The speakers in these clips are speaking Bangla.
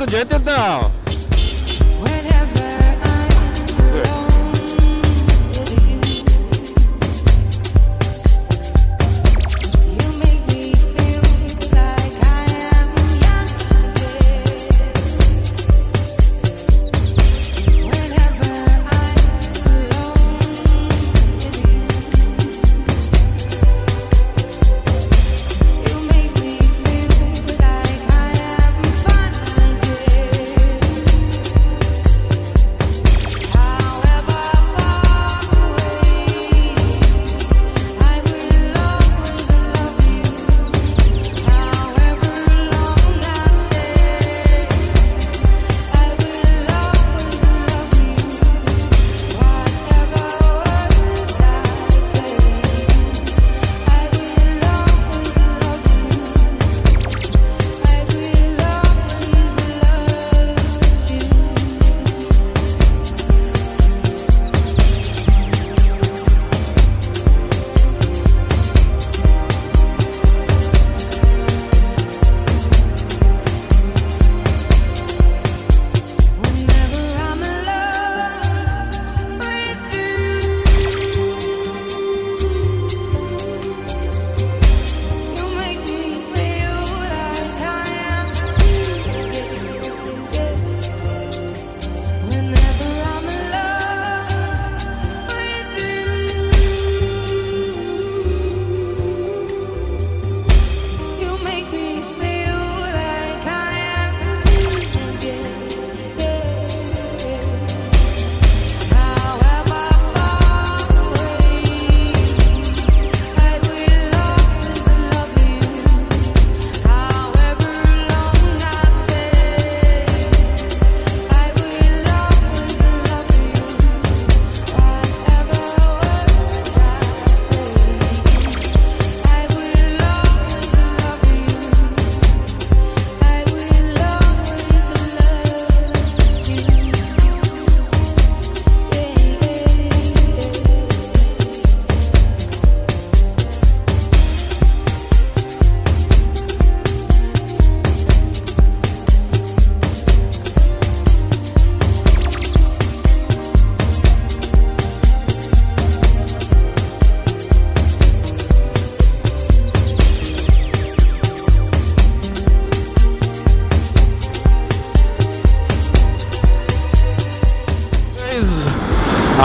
একটু যেতে দাও।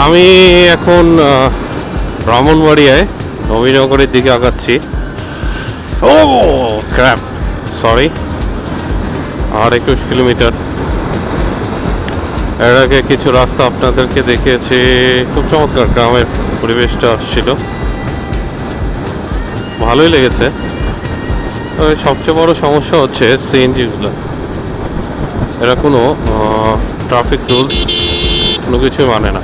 আমি এখন ব্রাহ্মণবাড়িয়ায় নবীনগরের দিকে আগাচ্ছি। ও ক্র্যাপ, সরি, আর 21 কিলোমিটার। এর আগে কিছু রাস্তা আপনাদেরকে দেখিয়েছি, খুব চমৎকার গ্রামের পরিবেশটা আসছিল, ভালোই লেগেছে। সবচেয়ে বড় সমস্যা হচ্ছে সিএনজিগুলো, এরা কোনো ট্রাফিক রুলস কোনো কিছুই মানে না,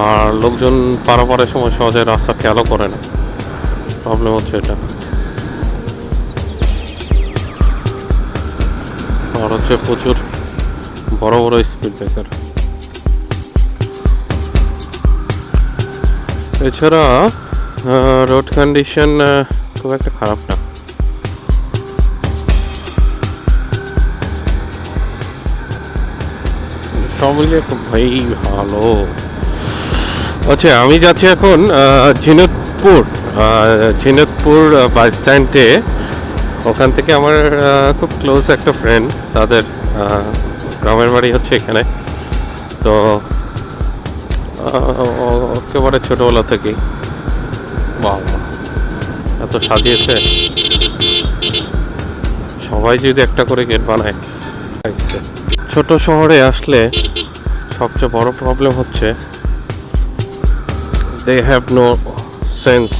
আর লোকজন পারাপারের সময় সহজে রাস্তা খেয়ালও করে না। প্রবলেম হচ্ছে এটা। আর হচ্ছে প্রচুর বড় বড় স্পিড ব্রেকার। এছাড়া রোড কন্ডিশন খুব একটা খারাপ না। সব মিলিয়ে খুব ভালো। আচ্ছা, আমি যাচ্ছি এখন ঝিনতপুর বাস স্ট্যান্ডে। ওখান থেকে আমার খুব ক্লোজ একটা ফ্রেন্ড, তাদের গ্রামের বাড়ি হচ্ছে এখানে। তো একেবারে ছোটোবেলা থেকেই বাবা এত সাজিয়েছে, সবাই যদি একটা করে গেট বানায়। ছোট শহরে আসলে সবচেয়ে বড় প্রবলেম হচ্ছে they have no sense,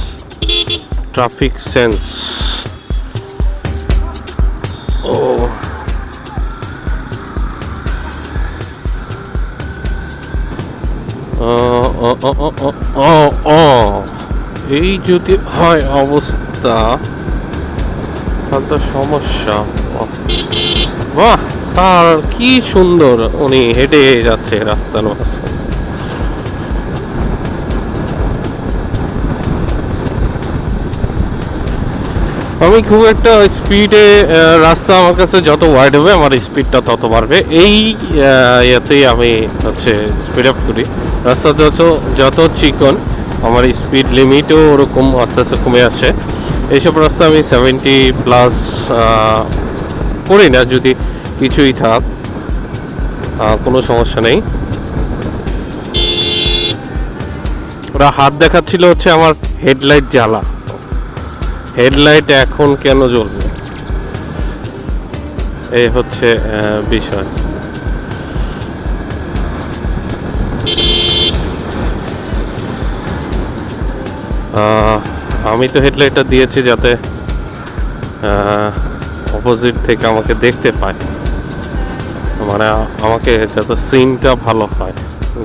traffic sense. এই যদি হয় অবস্থা তাহলে তো সমস্যা। বাহ, আর কি সুন্দর উনি হেঁটে যাচ্ছে রাস্তার মাঝে। আমি খুব একটা স্পিডে, রাস্তা আমার কাছে যত ওয়াইড হবে আমার স্পিডটা তত বাড়বে, এই ইয়েতেই আমি হচ্ছে স্পিড আপ করি। রাস্তা যত চিকন আমার স্পিড লিমিটও ওরকম আস্তে আস্তে কমে আসে। এইসব রাস্তা আমি 70+ করি না, যদি কিছুই থাক কোনো সমস্যা নেই। ওরা হাত দেখাচ্ছিল হচ্ছে আমার হেডলাইট জ্বালা, হেডলাইট এখন কেন জ্বলবে, এই হচ্ছে বিষয়। আমি তো হেডলাইটটা দিয়েছি যাতে অপোজিট থেকে আমাকে দেখতে পায়, মানে আমাকে যাতে সিনটা ভালো হয়,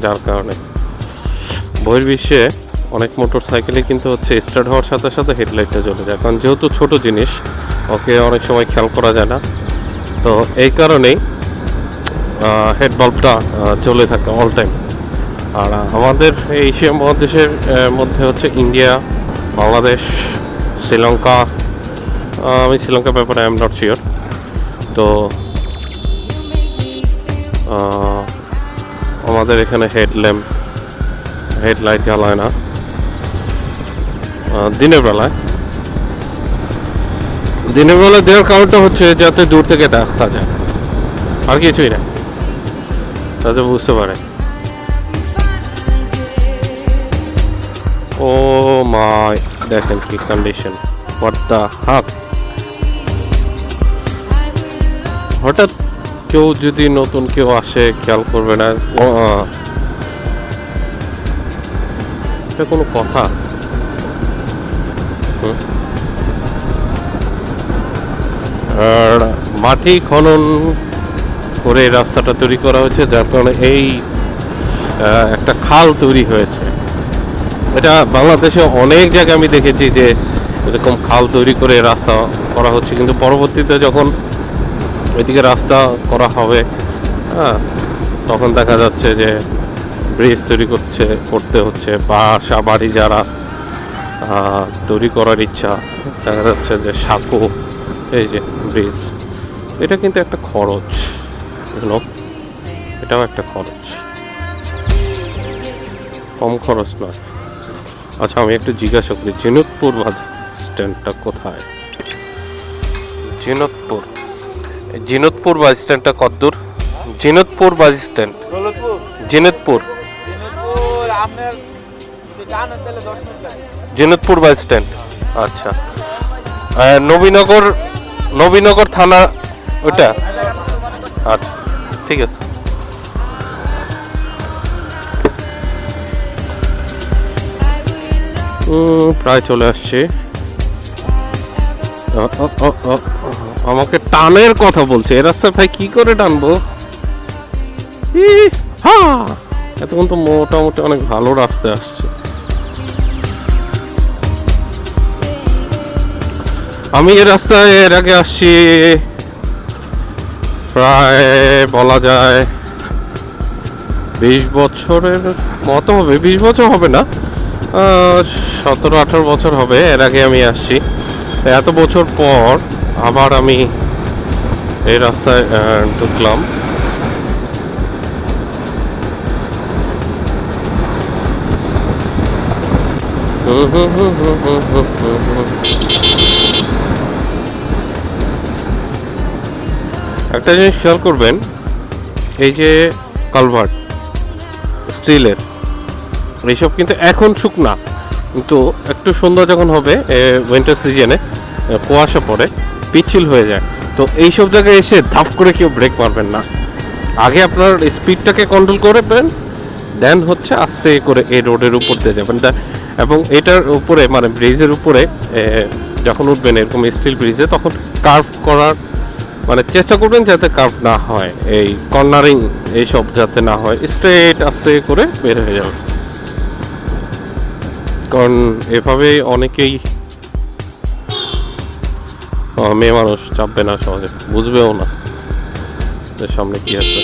যার কারণে। বহির্বিশ্বে অনেক মোটর সাইকেলে কিন্তু হচ্ছে স্টার্ট হওয়ার সাথে সাথে হেডলাইটটা জ্বলে যায়, কারণ যেহেতু ছোট জিনিস ওকে অনেক সময় খেয়াল করা যায় না, তো এই কারণেই হেড বাল্বটা জ্বলে থাকে অল টাইম। আর আমাদের এশিয়া মহাদেশের মধ্যে হচ্ছে ইন্ডিয়া, বাংলাদেশ, শ্রীলঙ্কা, আমি শ্রীলঙ্কার ব্যাপারে আই এম নট শিওর, তো আমাদের এখানে হেডলাইট জ্বালায় না দিনের বেলায় দেওয়ার কারণটা হচ্ছে যাতে দূর থেকে দেখা যায়, আর কিছুই না, তাতে বুঝতে পারে। ও মাই, দেখেন কি কন্ডিশন, হোয়াট দ্য হাক। হঠাৎ কেউ যদি নতুন কেউ আসে খেয়াল করবে না, এটা কোনো কথা? আর মাটি খনন করে রাস্তাটা তৈরি করা হয়েছে, যার কারণে এই একটা খাল তৈরি হয়েছে। এটা বাংলাদেশে অনেক জায়গায় আমি দেখেছি যে এরকম খাল তৈরি করে রাস্তা করা হচ্ছে, কিন্তু পরবর্তীতে যখন ওইদিকে রাস্তা করা হবে, হ্যাঁ, তখন দেখা যাচ্ছে যে ব্রিজ তৈরি করতে হচ্ছে, বাসা বাড়ি যারা তৈরি করার ইচ্ছা, দেখা যাচ্ছে যে সাঁকো, এই যে ব্রিজ, এটা কিন্তু একটা খরচ, এটাও একটা খরচ, কম খরচ নয়। আচ্ছা, আমি একটু জিজ্ঞাসা করি, জিনতপুর বাস স্ট্যান্ডটা কোথায়? জিনতপুর বাস স্ট্যান্ডটা কতদূর? জিনতপুর বাস স্ট্যান্ড, জিনতপুর বাস স্ট্যান্ড। আচ্ছা, নবীনগর থানা ওটা? আচ্ছা, ঠিক আছে। প্রায় চলে আসছে। আমাকে টানের কথা বলছে, এ রাস্তা ভাই কি করে টানবো? এতক্ষণ তো মোটামুটি অনেক ভালো রাস্তায় আসছে। আমি এ রাস্তায় এর আগে আসছি প্রায় বলা যায় 20 বছরের মতো হবে, 20 বছর হবে না, 17-18 বছর হবে। এর আগে আমি আসছি, এত বছর পর আবার আমি এই রাস্তায় ঢুকলাম। একটা জিনিস খেয়াল করবেন, এই যে কালভার্ট স্টিলের, এইসব কিন্তু এখন শুকনা, কিন্তু একটু সন্ধ্যা যখন হবে উইন্টার সিজনে কুয়াশা পড়ে পিচ্ছিল হয়ে যায়, তো এইসব জায়গায় এসে ধাপ করে কেউ ব্রেক মারবেন না। আগে আপনার স্পিডটাকে কন্ট্রোল করবেন, দেন হচ্ছে আস্তে করে এই রোডের উপর দিয়ে যাবেন। এবং এটার উপরে মানে ব্রিজের উপরে যখন উঠবেন এরকম স্টিল ব্রিজে, তখন কার্ভ করার মানে চেষ্টা করবেন যাতে কার্ভ না হয়, এই কর্নারিং এইসব যাতে না হয়, স্ট্রেট আস্তে করে বের হয়ে যাবে। কারণ এভাবে অনেকেই মেয়ে মানুষ চাপবে না সহজে, বুঝবেও না যে সামনে কি আছে।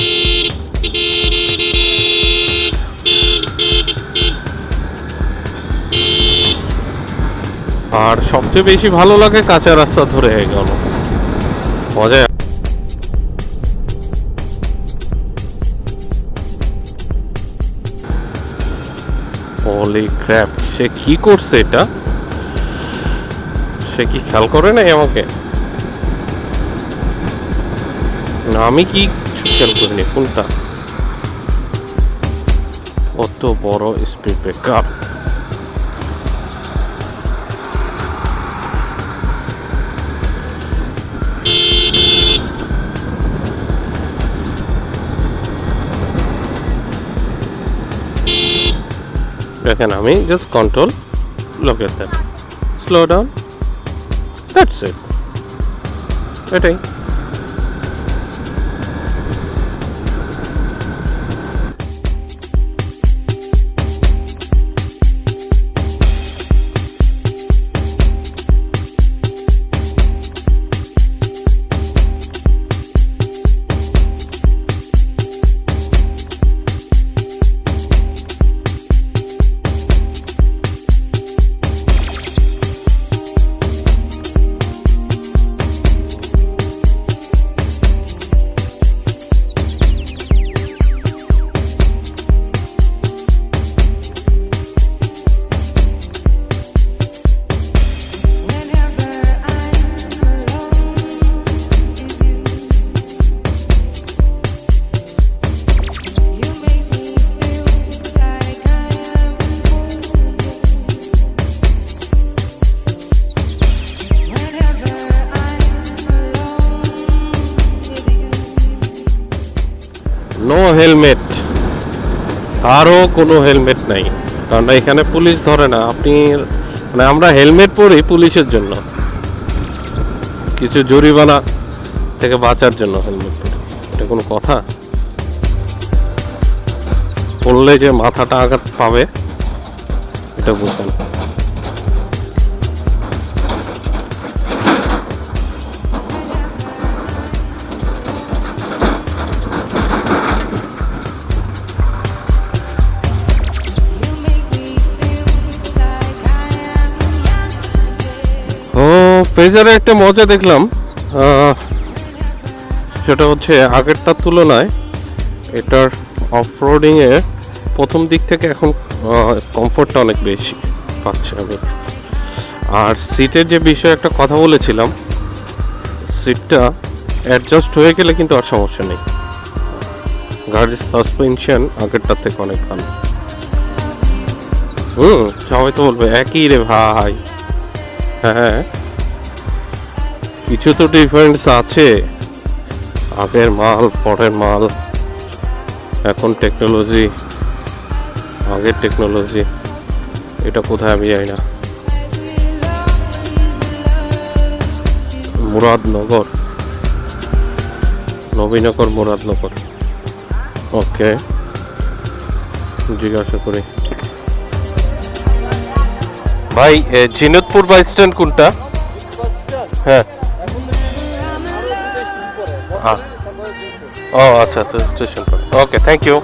আর সবচেয়ে বেশি ভালো লাগে কাঁচা রাস্তা ধরে এগোনো, মজা। হোলি ক্র্যাপ, সে কি করছে এটা? সে কি খেয়াল করে নাই আমাকে? না, আমি কি খেয়াল করিনি? কোনটা? কত বড় স্পিড ব্রেকার! দেখেন, আমি just control, look at that, slow down, that's it, এটাই। নো হেলমেট, কারো কোনো হেলমেট নাই, কারণ এখানে পুলিশ ধরে না। আপনি মানে আমরা হেলমেট পরি পুলিশের জন্য, কিছু জরিমানা থেকে বাঁচার জন্য হেলমেট পরি। এটা কোনো কথা? পড়লে যে মাথাটা আঘাত পাবে এটা বুঝেন। ফ্রেজারে একটা মজা দেখলাম, সেটা হচ্ছে আগেরটার তুলনায় এটার অফরোডিংয়ে প্রথম দিক থেকে এখন কমফোর্টটা অনেক বেশি পাচ্ছে আমি। আর সিটের যে বিষয়ে একটা কথা বলেছিলাম, সিটটা অ্যাডজাস্ট হয়ে গেলে কিন্তু আর সমস্যা নেই। গাড়ির সাসপেনশন আগেরটার থেকে অনেক ভালো। সবাই তো বলবে একই রে ভাই। হ্যাঁ, কিছু তো ডিফারেন্স আছে, আগের মাল পরের মাল, এখন টেকনোলজি, আগের টেকনোলজি, এটা কোথায় আমি জানি না। মুরাদনগর, নবীনগর, মুরাদনগর, ওকে, জিজ্ঞাসা করি। ভাই জিনতপুর বাস স্ট্যান্ড কোনটা? হ্যাঁ, ও আচ্ছা আচ্ছা, স্টেশন। Okay, thank you.